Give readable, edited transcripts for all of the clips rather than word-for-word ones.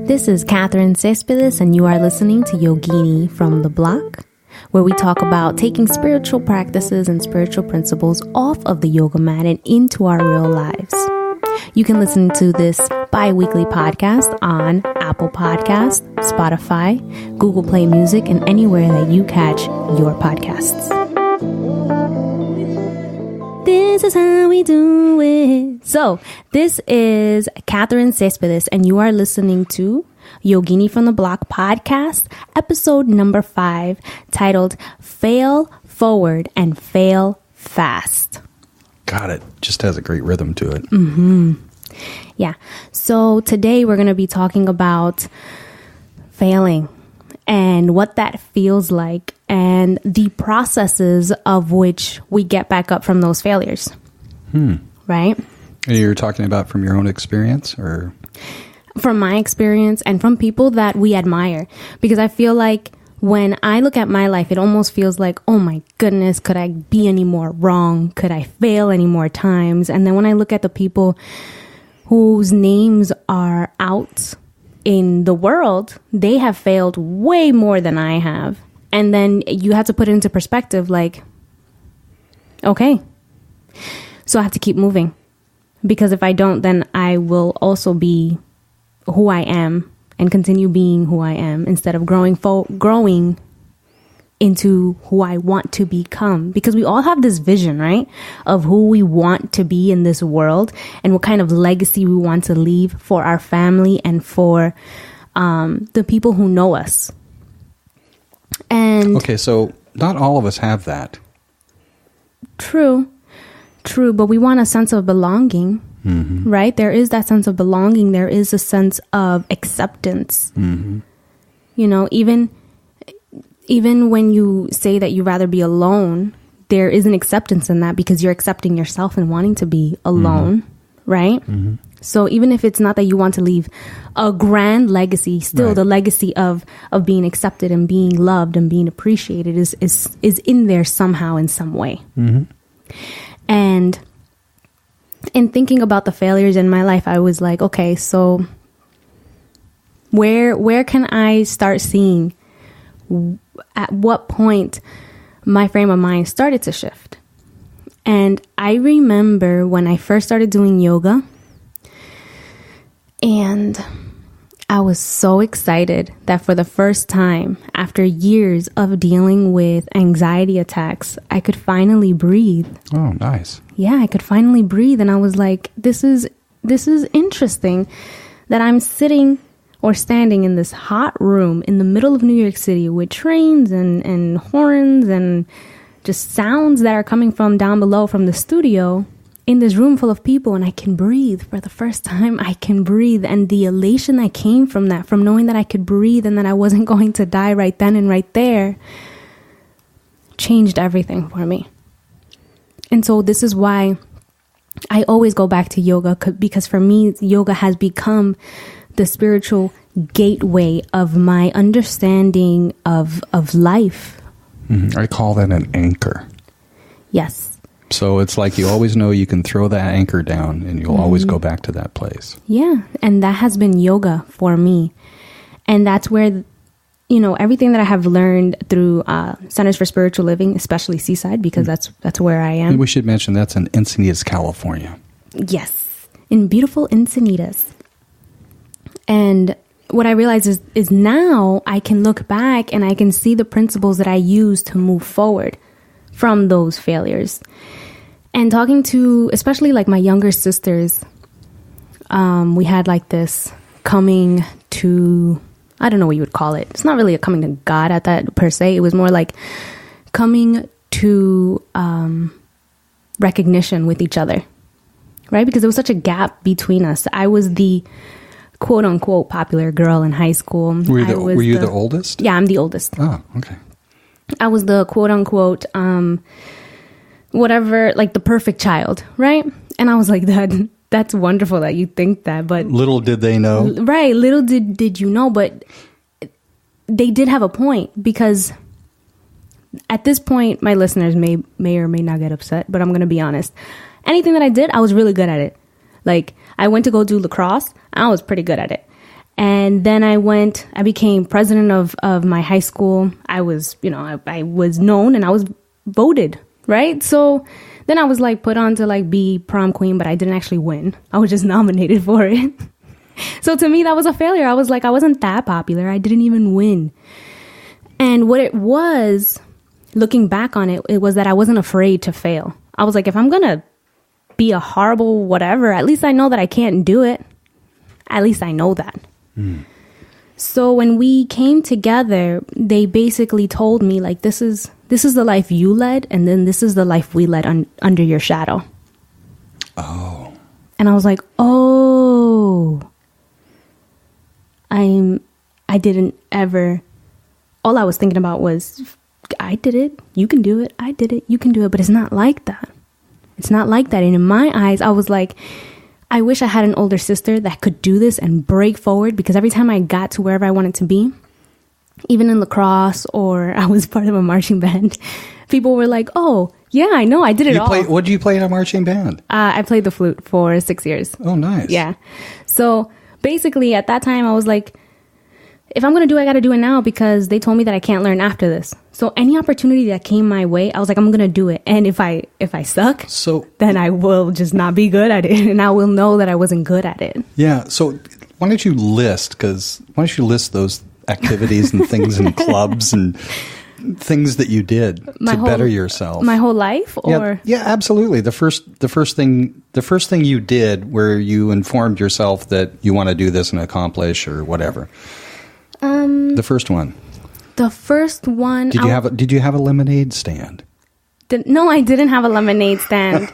This is Katherine Cespedes, and you are listening to Yogini from the Block, where we talk about taking spiritual practices and spiritual principles off of the yoga mat and into our real lives. You can listen to this bi-weekly podcast on Apple Podcasts, Spotify, Google Play Music, and anywhere that you catch your podcasts. This is how we do it. So, this is Katherine Cespedes, and you are listening to Yogini from the Block podcast, episode number 5, titled Fail Forward and Fail Fast. Got it. Just has a great rhythm to it. Mm-hmm. Yeah. So today we're going to be talking about failing and what that feels like and the processes of which we get back up from those failures. Right? And you're talking about from your own experience or? From my experience and from people that we admire. Because I feel like when I look at my life, it almost feels like, oh my goodness, could I be any more wrong? Could I fail any more times? And then when I look at the people whose names are out in the world, they have failed way more than I have. And then you have to put it into perspective, like, okay, so I have to keep moving. Because if I don't, then I will also be who I am and continue being who I am instead of growing into who I want to become. Because we all have this vision, right, of who we want to be in this world and what kind of legacy we want to leave for our family and for the people who know us. And okay, so not all of us have that. True, but we want a sense of belonging. Mm-hmm. Right? There is that sense of belonging. There is a sense of acceptance. Mm-hmm. You know, even when you say that you'd rather be alone, there is an acceptance in that because you're accepting yourself and wanting to be alone. Mm-hmm. Right? Mm-hmm. So even if it's not that you want to leave a grand legacy, still right. The legacy of being accepted and being loved and being appreciated is in there somehow in some way. Mm-hmm. And in thinking about the failures in my life, I was like, okay, so where can I start seeing at what point my frame of mind started to shift? And I remember when I first started doing yoga, and I was so excited that for the first time, after years of dealing with anxiety attacks, I could finally breathe. Oh, nice. Yeah, I could finally breathe. And I was like, this is interesting that I'm sitting or standing in this hot room in the middle of New York City with trains and horns and just sounds that are coming from down below from the studio in this room full of people, and I can breathe. For the first time, I can breathe. And the elation that came from that, from knowing that I could breathe and that I wasn't going to die right then and right there, changed everything for me. And so this is why I always go back to yoga, because for me, yoga has become the spiritual gateway of my understanding of life. Mm-hmm. I call that an anchor. Yes. So it's like you always know you can throw that anchor down and you'll always go back to that place. Yeah. And that has been yoga for me. And that's where, you know, everything that I have learned through Centers for Spiritual Living, especially Seaside, because that's where I am. And we should mention that's in Encinitas, California. Yes. In beautiful Encinitas. And what I realize is now I can look back and I can see the principles that I use to move forward from those failures. And talking to, especially like my younger sisters, we had like this coming to, I don't know what you would call it. It's not really a coming to God at that per se. It was more like coming to recognition with each other, right? Because there was such a gap between us. I was the quote unquote popular girl in high school. Were you the oldest? Yeah, I'm the oldest. Oh, okay. I was the quote unquote, whatever, like the perfect child, right? And I was like, that's wonderful that you think that, but little did they know. Right. Little did you know, but they did have a point, because at this point, my listeners may or may not get upset, but I'm going to be honest. Anything that I did, I was really good at it. Like, I went to go do lacrosse. I was pretty good at it. And then I became president of my high school. I was, I was known and I was voted, right? So then I was like put on to like be prom queen, but I didn't actually win. I was just nominated for it. So to me, that was a failure. I was like, I wasn't that popular. I didn't even win. And what it was, looking back on it, it was that I wasn't afraid to fail. I was like, if I'm going to be a horrible whatever, at least I know that I can't do it. At least I know that. So when we came together, they basically told me, like, this is the life you led, and then this is the life we led under your shadow. Oh. And I was like, oh. I didn't ever, all I was thinking about was, I did it, you can do it, I did it, you can do it, but it's not like that. It's not like that. And in my eyes, I was like, I wish I had an older sister that could do this and break forward, because every time I got to wherever I wanted to be, even in lacrosse or I was part of a marching band, people were like, oh, yeah, I know, I did it all. What did you play in a marching band? I played the flute for 6 years. Oh, nice. Yeah. So basically at that time I was like, if I'm going to do it, I got to do it now, because they told me that I can't learn after this. So any opportunity that came my way, I was like, I'm going to do it. And if I suck, then I will just not be good at it. And I will know that I wasn't good at it. Yeah. So why don't you list those activities and things and clubs and things that you did better yourself? My whole life? Or yeah, absolutely. The first thing you did where you informed yourself that you want to do this and accomplish or whatever. The first one. The first one. Did you have a lemonade stand? No, I didn't have a lemonade stand.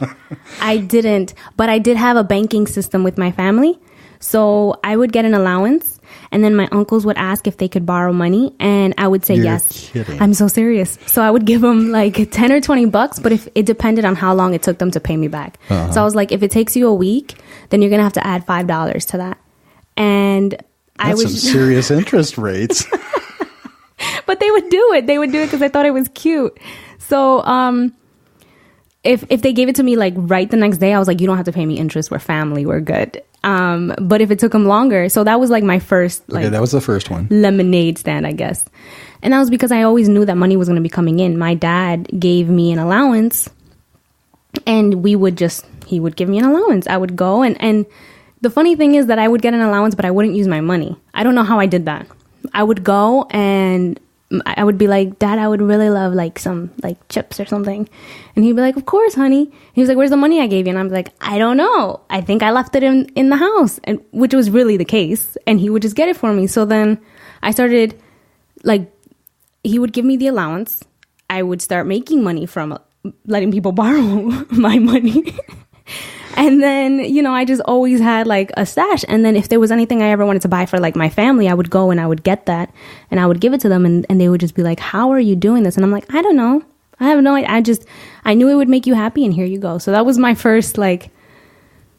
I didn't. But I did have a banking system with my family. So I would get an allowance, and then my uncles would ask if they could borrow money, and I would say yes. Kidding. I'm so serious. So I would give them like 10 or 20 bucks, but if it depended on how long it took them to pay me back. Uh-huh. So I was like, if it takes you a week, then you're going to have to add $5 to that. And that's some serious interest rates. But they would do it. They would do it because I thought it was cute. So if they gave it to me like right the next day, I was like, you don't have to pay me interest. We're family. We're good. But if it took them longer, so that was like my first, that was the first one. Lemonade stand, I guess. And that was because I always knew that money was going to be coming in. My dad gave me an allowance, and he would give me an allowance. I would go and the funny thing is that I would get an allowance, but I wouldn't use my money. I don't know how I did that. I would go and I would be like, Dad, I would really love like some like chips or something. And he'd be like, of course, honey. He was like, where's the money I gave you? And I'm like, I don't know. I think I left it in the house, and which was really the case. And he would just get it for me. So then I started, like, he would give me the allowance. I would start making money from letting people borrow my money. And then, I just always had like a stash. And then if there was anything I ever wanted to buy for like my family, I would go and I would get that and I would give it to them. And they would just be like, how are you doing this? And I'm like, I don't know. I have no idea. I knew it would make you happy, and here you go. So that was my first like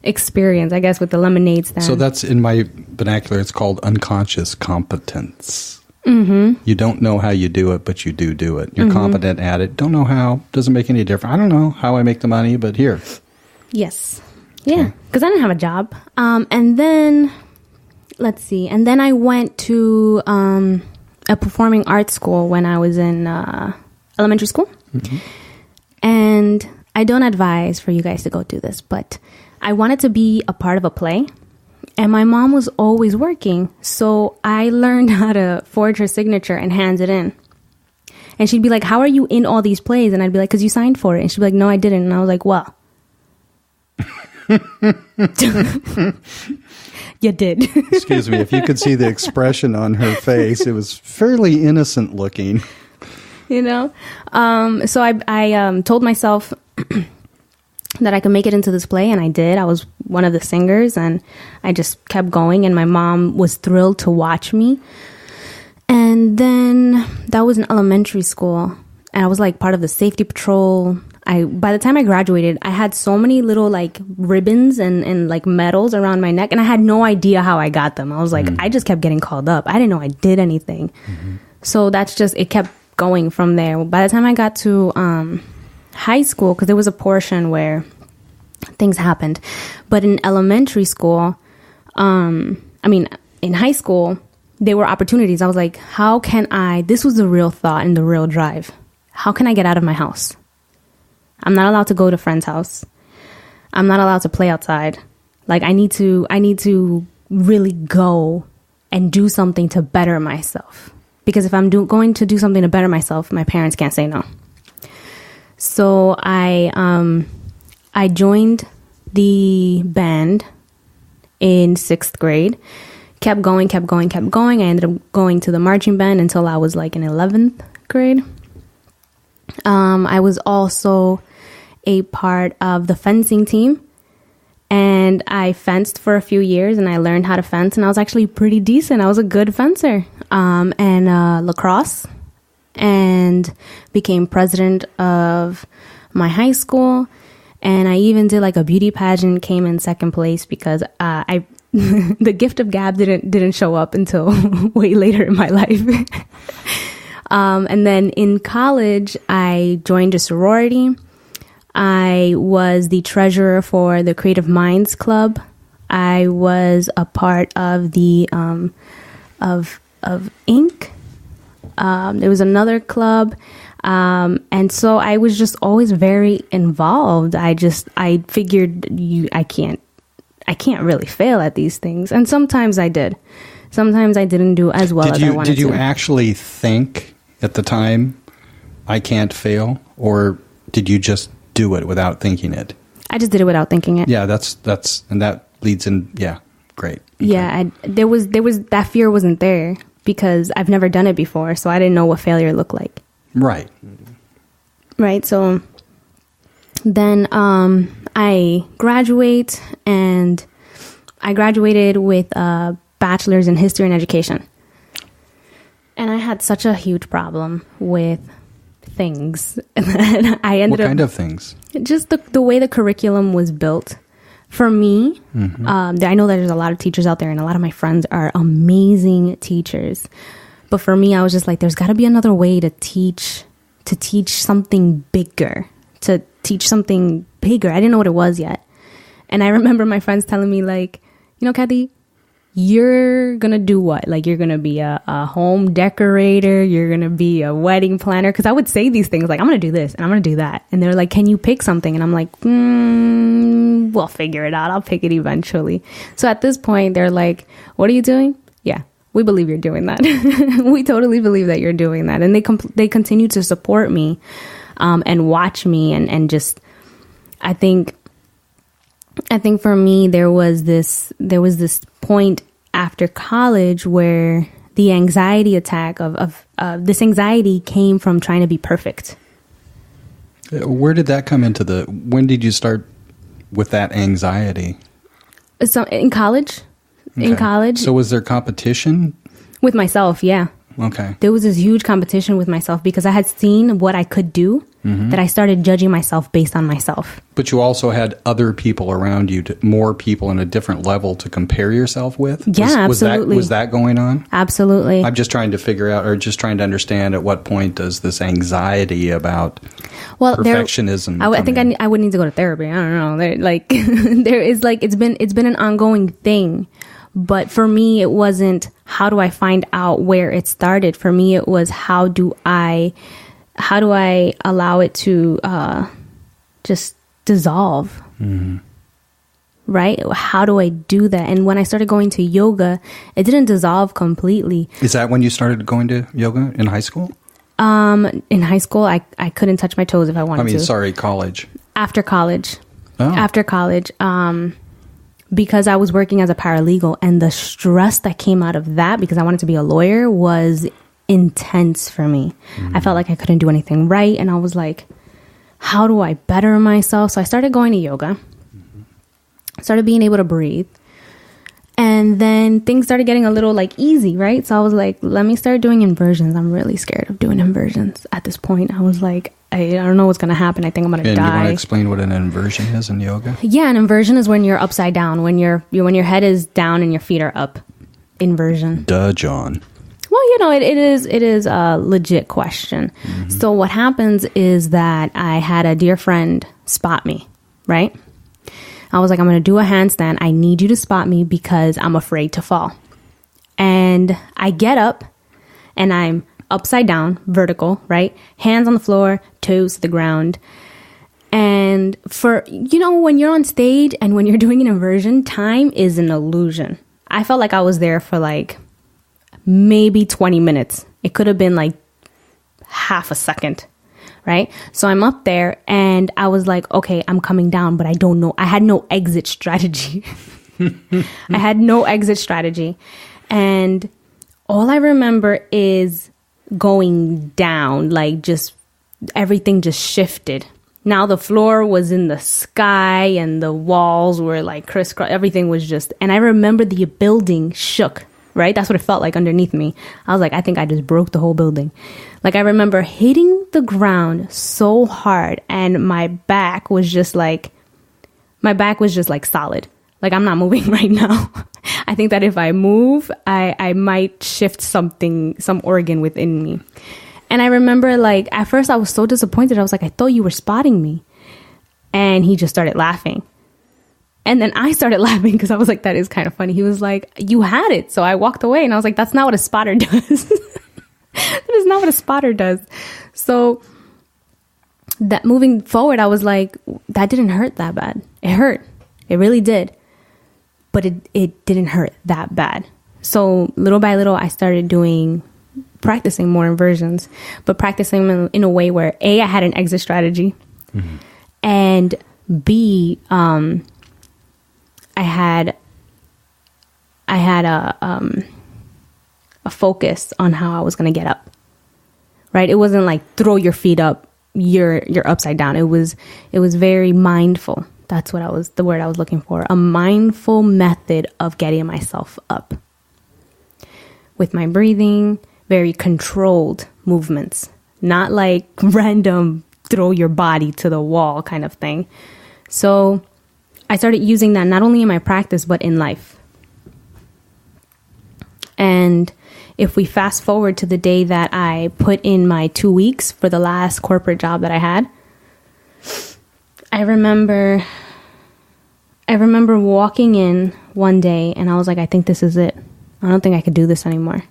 experience, I guess, with the lemonade stand. So that's, in my vernacular, it's called unconscious competence. Mm-hmm. You don't know how you do it, but you do it. You're mm-hmm. competent at it. Don't know how. Doesn't make any difference. I don't know how I make the money, but here. Yes. Yeah. Because I didn't have a job. And then, let's see. And then I went to a performing arts school when I was in elementary school. Mm-hmm. And I don't advise for you guys to go do this, but I wanted to be a part of a play. And my mom was always working. So I learned how to forge her signature and hand it in. And she'd be like, how are you in all these plays? And I'd be like, because you signed for it. And she'd be like, no, I didn't. And I was like, well. You did. Excuse me, if you could see the expression on her face, it was fairly innocent looking. So I told myself that I could make it into this play, and I did. I was one of the singers, and I just kept going, and my mom was thrilled to watch me. And then that was in elementary school, and I was like part of the safety patrol. By the time I graduated, I had so many little like ribbons and like medals around my neck, and I had no idea how I got them. I was like, I just kept getting called up. I didn't know I did anything. Mm-hmm. So that's just, it kept going from there. By the time I got to high school, because there was a portion where things happened. But in elementary school, in high school, there were opportunities. I was like, how can this was the real thought and the real drive. How can I get out of my house? I'm not allowed to go to a friend's house. I'm not allowed to play outside. Like, I need to really go and do something to better myself. Because if I'm going to do something to better myself, my parents can't say no. So I joined the band in 6th grade. Kept going. I ended up going to the marching band until I was like in 11th grade. I was also a part of the fencing team. And I fenced for a few years and I learned how to fence. And I was actually pretty decent. I was a good fencer. And lacrosse. And became president of my high school. And I even did like a beauty pageant, came in 2nd place because the gift of gab didn't show up until way later in my life. And then in college, I joined a sorority. I was the treasurer for the Creative Minds Club. I was a part of the of Inc. There was another club. And so I was just always very involved. I figured I can't really fail at these things. And sometimes I did. Sometimes I didn't do as well as I wanted to. Did you actually think at the time, I can't fail? Or did you just do it without thinking it? I just did it without thinking it. Yeah, and that leads in, yeah, great. Okay. Yeah, there was that fear wasn't there because I've never done it before, so I didn't know what failure looked like. Right. Right, so then I graduate, and I graduated with a bachelor's in history and education. And I had such a huge problem with things. And I ended up... What kind of things? Just the way the curriculum was built. For me, I know that there's a lot of teachers out there, and a lot of my friends are amazing teachers. But for me, I was just like, there's got to be another way to teach something bigger, I didn't know what it was yet. And I remember my friends telling me, like, you know, Kathy, you're going to do what? Like, you're going to be a home decorator. You're going to be a wedding planner. Because I would say these things like, I'm going to do this and I'm going to do that. And they're like, can you pick something? And I'm like, we'll figure it out. I'll pick it eventually. So at this point, they're like, what are you doing? Yeah, we believe you're doing that. We totally believe that you're doing that. And they continue to support me and watch me. And just, I think for me, there was this point after college where the anxiety attack of this anxiety came from trying to be perfect. Where did that come into when did you start with that anxiety? So in college. Okay. In college. So was there competition? With myself, yeah. Okay. There was this huge competition with myself because I had seen what I could do, that I started judging myself based on myself. But you also had other people around you, more people in a different level to compare yourself with? Yeah, absolutely. Was that going on? Absolutely. I'm just trying to figure out, or just trying to understand at what point does this anxiety about perfectionism I think I would need to go to therapy. I don't know. There is it's been an ongoing thing. But for me, it wasn't how do I find out where it started. For me, it was how do I allow it to just dissolve? Mm-hmm. Right? How do I do that? And when I started going to yoga, it didn't dissolve completely. Is that when you started going to yoga in high school? In high school, I couldn't touch my toes if I wanted to. College. After college. Oh. After college. Because I was working as a paralegal, and the stress that came out of that, because I wanted to be a lawyer, was intense for me. I felt like I couldn't do anything right. And I was like, how do I better myself? So I started going to yoga, started being able to breathe. And then things started getting a little easy, right? So I was like, let me start doing inversions. I'm really scared of doing inversions at this point. I was like, I don't know what's going to happen. I think I'm going to die. And you want to explain what an inversion is in yoga? Yeah, an inversion is when you're upside down, when your head is down and your feet are up. Inversion. Duh, John. Well, it is a legit question. Mm-hmm. So what happens is that I had a dear friend spot me, right? I was like, I'm going to do a handstand. I need you to spot me because I'm afraid to fall. And I get up and I'm upside down, vertical, right? Hands on the floor, toes to the ground. And for, when you're on stage and when you're doing an inversion, time is an illusion. I felt like I was there for like maybe 20 minutes. It could have been like half a second, right? So I'm up there and I was like, okay, I'm coming down, but I don't know. I had no exit strategy. I had no exit strategy. And all I remember is going down, like just everything just shifted. Now the floor was in the sky and the walls were like crisscross. Everything was just, and I remember the building shook, right? That's what it felt like underneath me. I was like, I think I just broke the whole building. Like I remember hitting the ground so hard and my back was just like solid. Like I'm not moving right now. I think that if I move, I might shift some organ within me. And I remember like at first I was so disappointed. I was like, I thought you were spotting me. And he just started laughing. And then I started laughing because I was like, that is kind of funny. He was like, you had it. So I walked away and I was like, that's not what a spotter does. That is not what a spotter does. So that moving forward, I was like, that didn't hurt that bad. It hurt. It really did. But it didn't hurt that bad. So little by little, I started practicing more inversions, but practicing in a way where A, I had an exit strategy, and B, I had a focus on how I was going to get up. Right? It wasn't like throw your feet up, you're upside down. It was very mindful. That's the word I was looking for. A mindful method of getting myself up with my breathing. Very controlled movements, not like random throw your body to the wall kind of thing. So I started using that not only in my practice, but in life. And if we fast forward to the day that I put in my 2 weeks for the last corporate job that I had, I remember walking in one day and I was like, I think this is it. I don't think I could do this anymore.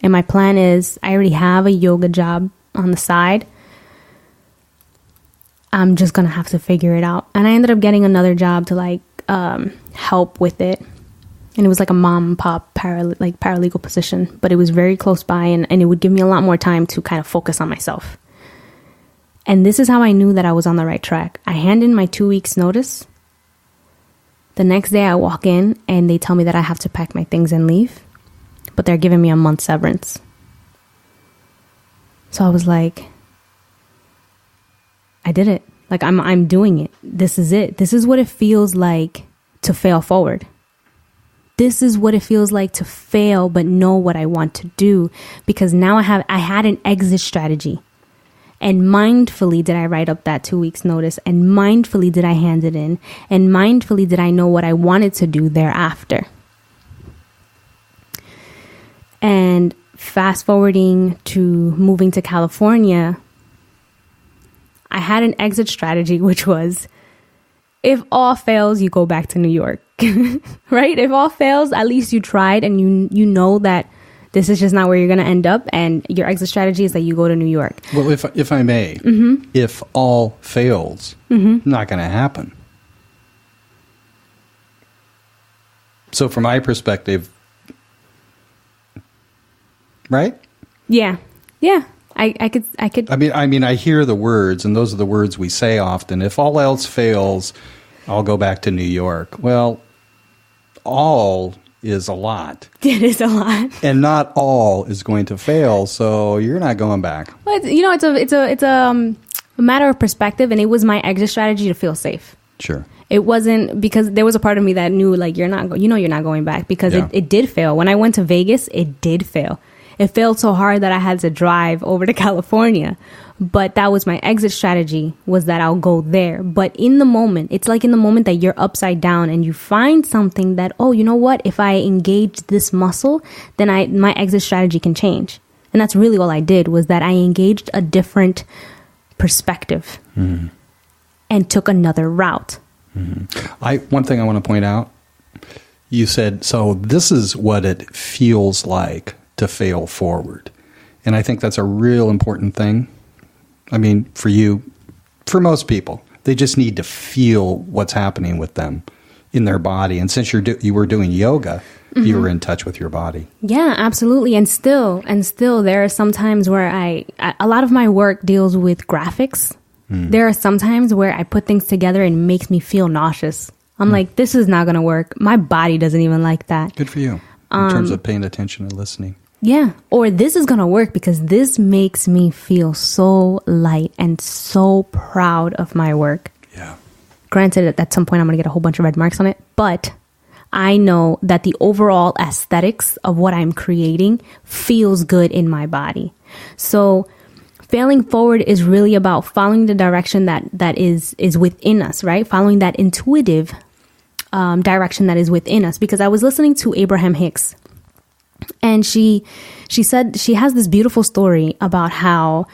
And my plan is, I already have a yoga job on the side. I'm just going to have to figure it out. And I ended up getting another job to help with it. And it was like a mom and pop paralegal position, but it was very close by and it would give me a lot more time to kind of focus on myself. And this is how I knew that I was on the right track. I hand in my 2 weeks notice. The next day I walk in and they tell me that I have to pack my things and leave. But they're giving me a month severance. So I was like, I did it. Like I'm doing it. This is it. This is what it feels like to fail forward. This is what it feels like to fail, but know what I want to do. Because now I had an exit strategy. And mindfully did I write up that 2 weeks notice. And mindfully did I hand it in. And mindfully did I know what I wanted to do thereafter. And fast forwarding to moving to California, I had an exit strategy, which was, if all fails, you go back to New York, right? If all fails, at least you tried and you know that this is just not where you're going to end up. And your exit strategy is that you go to New York. Well, if I may, if all fails, not going to happen. So from my perspective, right? Yeah. I could. I mean, I hear the words, and those are the words we say often. If all else fails, I'll go back to New York. Well, all is a lot. It is a lot, and not all is going to fail. So you're not going back. Well, it's a matter of perspective, and it was my exit strategy to feel safe. Sure. It wasn't because there was a part of me that knew like you're not going back because it did fail. When I went to Vegas, it did fail. It failed so hard that I had to drive over to California. But that was my exit strategy, was that I'll go there. But in the moment, it's like in the moment that you're upside down and you find something that, oh, you know what? If I engage this muscle, then my exit strategy can change. And that's really all I did, was that I engaged a different perspective and took another route. One thing I want to point out, you said, so this is what it feels like to fail forward. And I think that's a real important thing. I mean, for you, for most people, they just need to feel what's happening with them in their body. And since you were doing yoga, you were in touch with your body. Yeah, absolutely. And still, there are some times where a lot of my work deals with graphics. There are some times where I put things together and it makes me feel nauseous. I'm like, this is not going to work. My body doesn't even like that. Good for you in terms of paying attention and listening. Yeah. Or this is going to work because this makes me feel so light and so proud of my work. Yeah. Granted, at some point I'm going to get a whole bunch of red marks on it, but I know that the overall aesthetics of what I'm creating feels good in my body. So failing forward is really about following the direction that is within us, right? Following that intuitive direction that is within us. Because I was listening to Abraham Hicks, and she said she has this beautiful story about how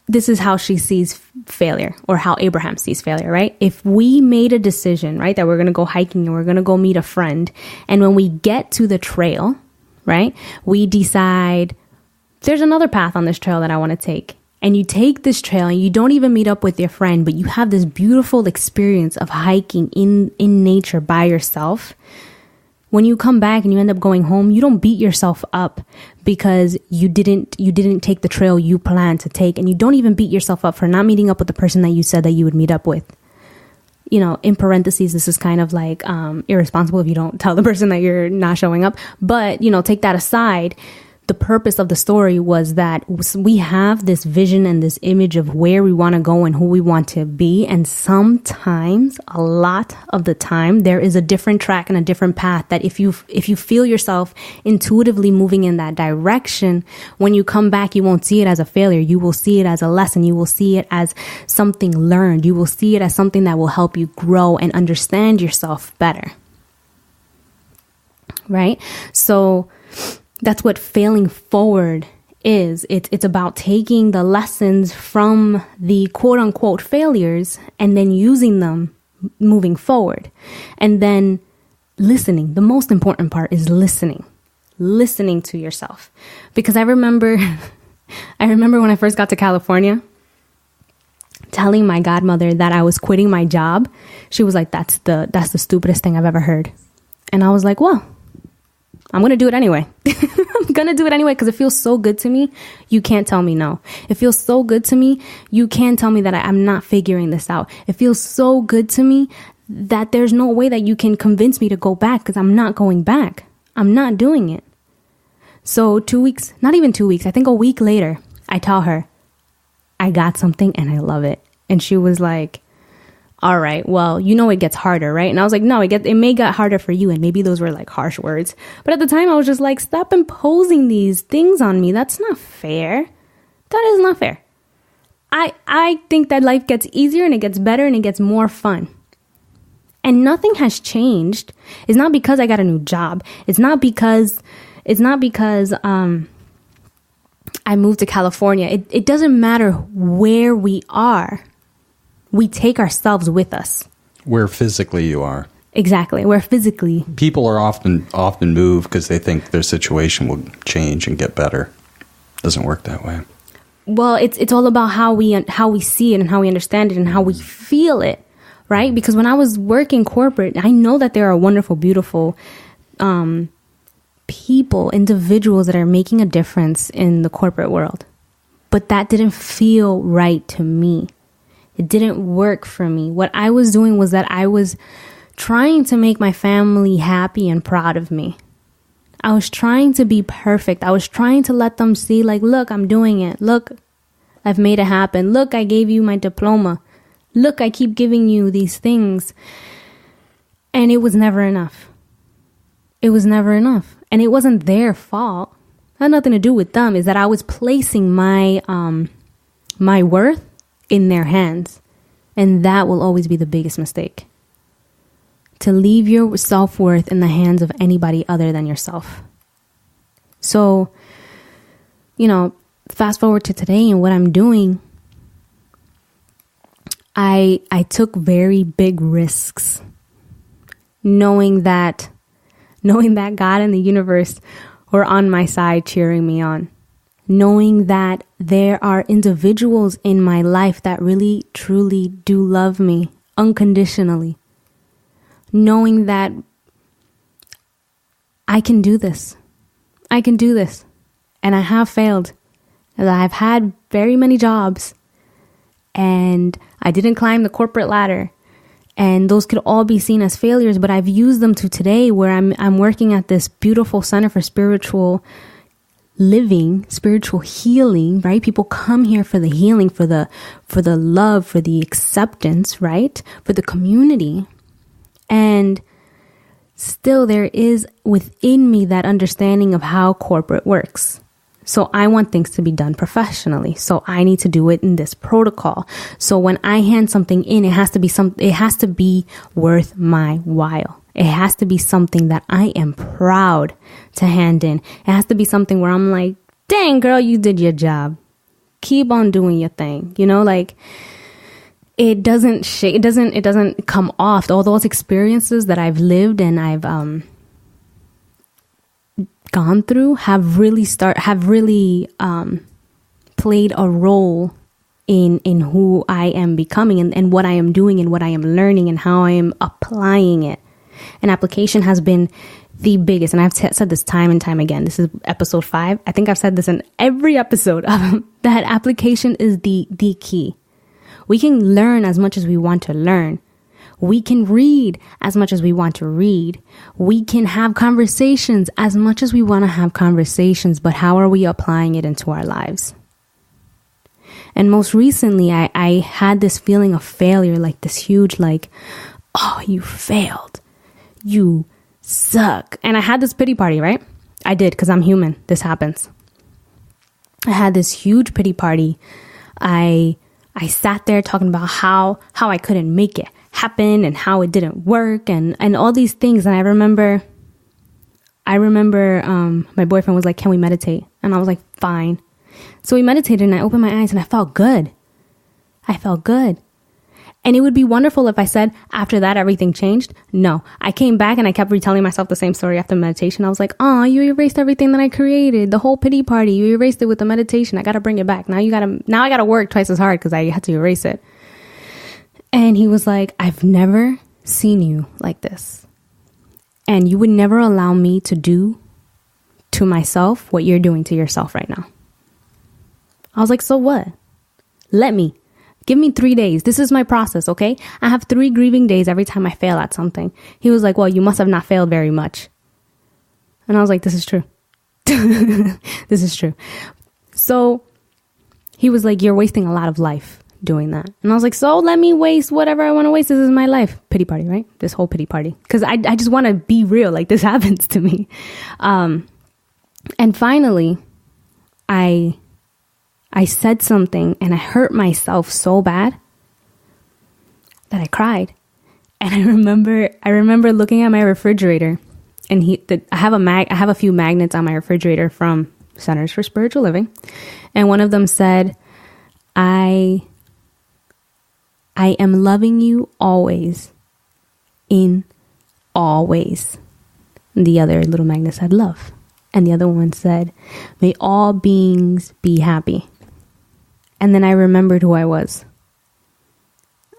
this is how she sees failure, or how Abraham sees failure, right? If we made a decision, right, that we're going to go hiking and we're going to go meet a friend, and when we get to the trail, right, we decide there's another path on this trail that I want to take. And you take this trail and you don't even meet up with your friend, but you have this beautiful experience of hiking in nature by yourself. When you come back and you end up going home, you don't beat yourself up because you didn't take the trail you planned to take. And you don't even beat yourself up for not meeting up with the person that you said that you would meet up with. You know, in parentheses, this is kind of like irresponsible if you don't tell the person that you're not showing up. But, you know, take that aside. The purpose of the story was that we have this vision and this image of where we want to go and who we want to be. And sometimes, a lot of the time, there is a different track and a different path that if you feel yourself intuitively moving in that direction, when you come back, you won't see it as a failure. You will see it as a lesson. You will see it as something learned. You will see it as something that will help you grow and understand yourself better. Right? So that's what failing forward is. It's about taking the lessons from the quote unquote failures and then using them moving forward. And then listening. The most important part is listening to yourself. Because I remember when I first got to California, telling my godmother that I was quitting my job. She was like, that's the stupidest thing I've ever heard. And I was like, well, I'm going to do it anyway. I'm going to do it anyway because it feels so good to me. You can't tell me no. It feels so good to me. You can't tell me that I'm not figuring this out. It feels so good to me that there's no way that you can convince me to go back because I'm not going back. I'm not doing it. So 2 weeks, not even 2 weeks, I think a week later, I tell her, I got something and I love it. And she was like, all right, well, you know it gets harder, right? And I was like, no, it may get harder for you. And maybe those were like harsh words. But at the time, I was just like, stop imposing these things on me. That's not fair. That is not fair. I think that life gets easier and it gets better and it gets more fun. And nothing has changed. It's not because I got a new job. It's not because I moved to California. It doesn't matter where we are. We take ourselves with us. Where physically you are. Exactly. Where physically. People are often moved because they think their situation will change and get better. Doesn't work that way. Well, it's all about how we see it and how we understand it and how we feel it, right? Because when I was working corporate, I know that there are wonderful, beautiful people, individuals that are making a difference in the corporate world. But that didn't feel right to me. It didn't work for me. What I was doing was that I was trying to make my family happy and proud of me. I was trying to be perfect. I was trying to let them see, like, look, I'm doing it. Look, I've made it happen. Look, I gave you my diploma. Look, I keep giving you these things. And it was never enough. It was never enough. And it wasn't their fault. It had nothing to do with them. Is that I was placing my worth in their hands. And that will always be the biggest mistake. To leave your self-worth in the hands of anybody other than yourself. So, fast forward to today and what I'm doing. I took very big risks, knowing that God and the universe were on my side cheering me on, knowing that there are individuals in my life that really, truly do love me unconditionally, knowing that I can do this. I can do this. And I have failed. I've had very many jobs and I didn't climb the corporate ladder. And those could all be seen as failures, but I've used them to today where I'm working at this beautiful center for spiritual living, spiritual healing, right? People come here for the healing, for the love, for the acceptance, right? For the community. And still there is within me that understanding of how corporate works. So I want things to be done professionally. So I need to do it in this protocol. So when I hand something in, it has to be worth my while. It has to be something that I am proud to hand in. It has to be something where I'm like, dang girl, you did your job. Keep on doing your thing. You know, like it doesn't come off. All those experiences that I've lived and I've gone through have really played a role in who I am becoming and what I am doing and what I am learning and how I am applying it. And application has been the biggest. And I've said this time and time again. This is episode 5. I think I've said this in every episode that application is the key. We can learn as much as we want to learn. We can read as much as we want to read. We can have conversations as much as we want to have conversations, but how are we applying it into our lives? And most recently, I had this feeling of failure, like this huge, like, oh, you failed. You suck. And I had this pity party, right? I did, because I'm human. This happens. I had this huge pity party. I sat there talking about how I couldn't make it happen and how it didn't work and all these things. And I remember my boyfriend was like, can we meditate? And I was like, fine. So we meditated and I opened my eyes and I felt good. And it would be wonderful if I said after that, everything changed. No, I came back and I kept retelling myself the same story after meditation. I was like, oh, you erased everything that I created. The whole pity party, you erased it with the meditation. I got to bring it back. Now I got to work twice as hard because I had to erase it. And he was like, I've never seen you like this. And you would never allow me to do to myself what you're doing to yourself right now. I was like, so what? Give me 3 days. This is my process, okay? I have 3 grieving days every time I fail at something. He was like, well, you must have not failed very much. And I was like, this is true. This is true. So he was like, you're wasting a lot of life doing that. And I was like, so let me waste whatever I want to waste. This is my life. Pity party, right? This whole pity party. Because I just want to be real. Like, this happens to me. And finally, I said something and I hurt myself so bad that I cried. And I remember looking at my refrigerator and I have a few magnets on my refrigerator from Centers for Spiritual Living. And one of them said, I am loving you always, in all ways. And the other little magnet said love. And the other one said, may all beings be happy. And then I remembered who I was.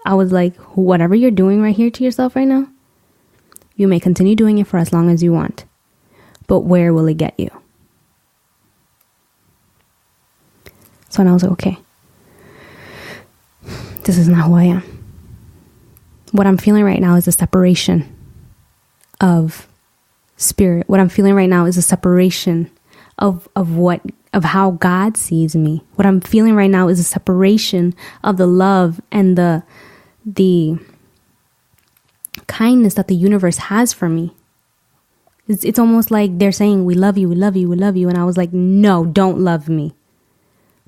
I was like, whatever you're doing right here to yourself right now, you may continue doing it for as long as you want. But where will it get you? So then I was like, okay, this is not who I am. What I'm feeling right now is a separation of spirit. What I'm feeling right now is a separation of how God sees me. What I'm feeling right now is a separation of the love and the kindness that the universe has for me. It's almost like they're saying, we love you, we love you, we love you. And I was like, no, don't love me.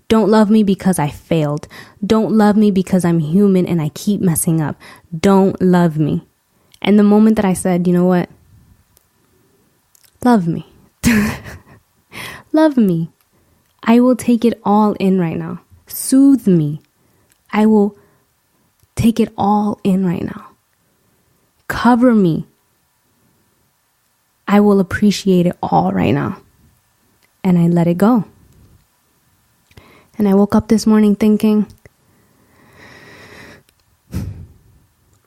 Don't love me because I failed. Don't love me because I'm human and I keep messing up. Don't love me. And the moment that I said, you know what? Love me. Love me. I will take it all in right now. Soothe me. I will take it all in right now. Cover me. I will appreciate it all right now. And I let it go. And I woke up this morning thinking,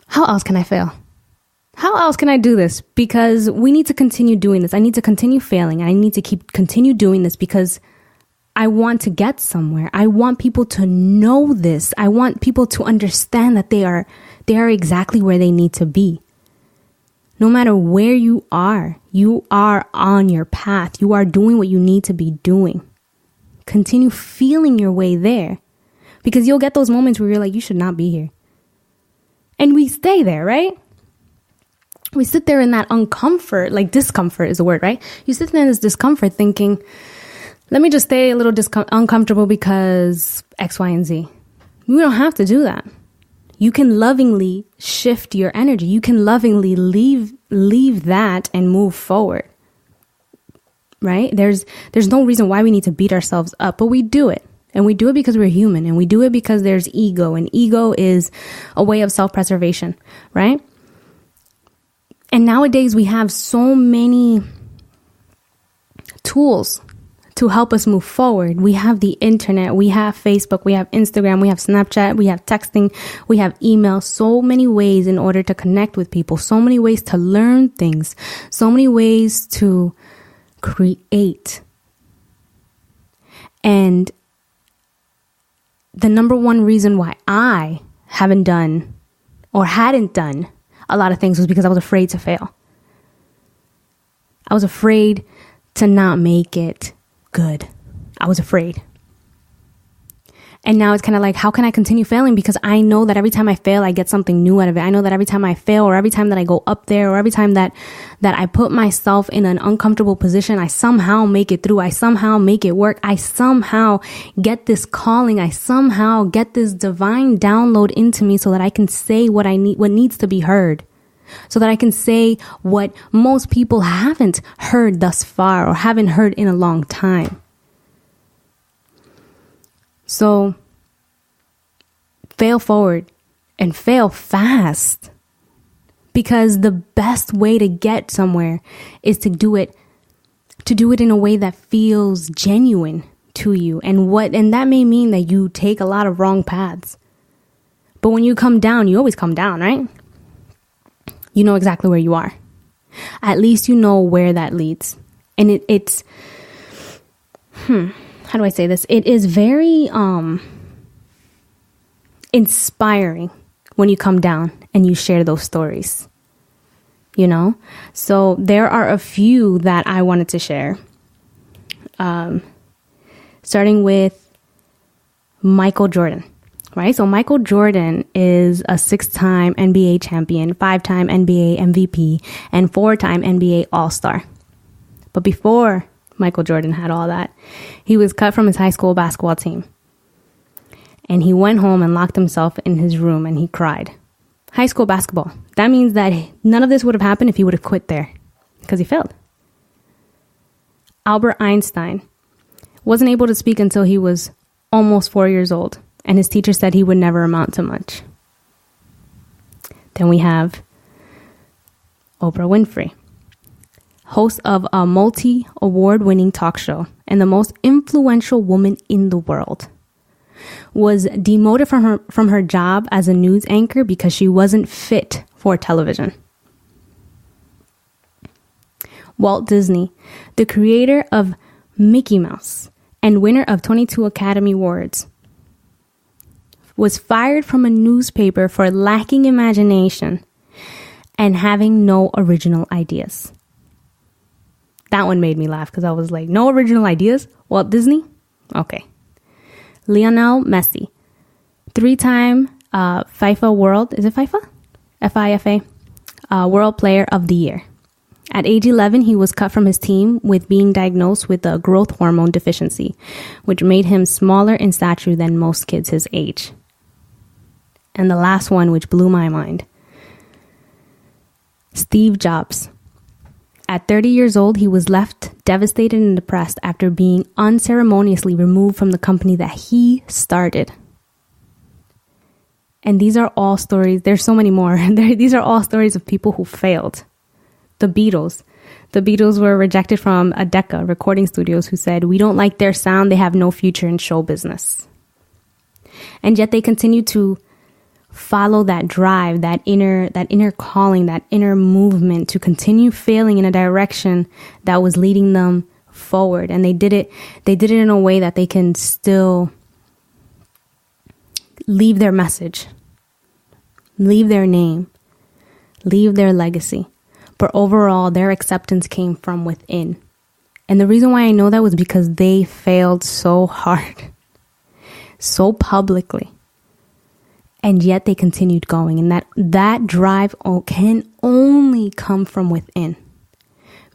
how else can I fail? How else can I do this? Because we need to continue doing this. I need to continue failing. I need to continue doing this because I want to get somewhere. I want people to know this. I want people to understand that they are exactly where they need to be. No matter where you are on your path. You are doing what you need to be doing. Continue feeling your way there. Because you'll get those moments where you're like, you should not be here. And we stay there, right? We sit there in that uncomfort, like discomfort is the word, right? You sit there in this discomfort thinking, let me just stay a little uncomfortable because X, Y, and Z. We don't have to do that. You can lovingly shift your energy. You can lovingly leave that and move forward. Right? There's no reason why we need to beat ourselves up, but we do it. And we do it because we're human, and we do it because there's ego, and ego is a way of self-preservation, right? And nowadays we have so many tools to help us move forward. We have the internet, we have Facebook, we have Instagram, we have Snapchat, we have texting, we have email, so many ways in order to connect with people, so many ways to learn things, so many ways to create. And the number one reason why I hadn't done a lot of things was because I was afraid to fail. I was afraid to not make it good. I was afraid. And now it's kind of like, how can I continue failing? Because I know that every time I fail, I get something new out of it. I know that every time I fail, or every time that I go up there, or every time that I put myself in an uncomfortable position, I somehow make it through. I somehow make it work. I somehow get this calling. I somehow get this divine download into me so that I can say what needs to be heard. So that I can say what most people haven't heard thus far, or haven't heard in a long time. So fail forward and fail fast, because the best way to get somewhere is to do it in a way that feels genuine to you. And that may mean that you take a lot of wrong paths. But when you come down, you always come down, right? You know exactly where you are. At least you know where that leads. And it's how do I say this? It is very inspiring when you come down and you share those stories, you know? So there are a few that I wanted to share. Starting with Michael Jordan, right? So Michael Jordan is a 6-time NBA champion, 5-time NBA MVP, and 4-time NBA All-Star. But before Michael Jordan had all that, he was cut from his high school basketball team. And he went home and locked himself in his room and he cried. High school basketball. That means that none of this would have happened if he would have quit there, because he failed. Albert Einstein wasn't able to speak until he was almost 4 years old, and his teacher said he would never amount to much. Then we have Oprah Winfrey, host of a multi-award-winning talk show and the most influential woman in the world, was demoted from her job as a news anchor because she wasn't fit for television. Walt Disney, the creator of Mickey Mouse and winner of 22 Academy Awards, was fired from a newspaper for lacking imagination and having no original ideas. That one made me laugh because I was like, no original ideas? Walt Disney? Okay. Lionel Messi, 3-time FIFA World, is it FIFA? FIFA, World Player of the Year. At age 11, he was cut from his team with being diagnosed with a growth hormone deficiency, which made him smaller in stature than most kids his age. And the last one, which blew my mind, Steve Jobs. At 30 years old, he was left devastated and depressed after being unceremoniously removed from the company that he started. And these are all stories. There's so many more. These are all stories of people who failed. The Beatles. The Beatles were rejected from a Decca recording studios who said, we don't like their sound. They have no future in show business. And yet they continue to follow that drive, that inner calling, that inner movement to continue failing in a direction that was leading them forward. And they did it in a way that they can still leave their message, leave their name, leave their legacy. But overall, their acceptance came from within. And the reason why I know that was because they failed so hard, so publicly. And yet they continued going. And that drive can only come from within.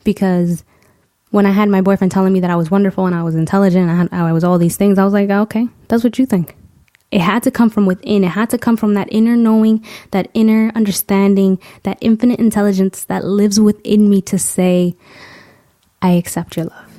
Because when I had my boyfriend telling me that I was wonderful and I was intelligent, I was all these things, I was like, okay, that's what you think. It had to come from within. It had to come from that inner knowing, that inner understanding, that infinite intelligence that lives within me to say, I accept your love.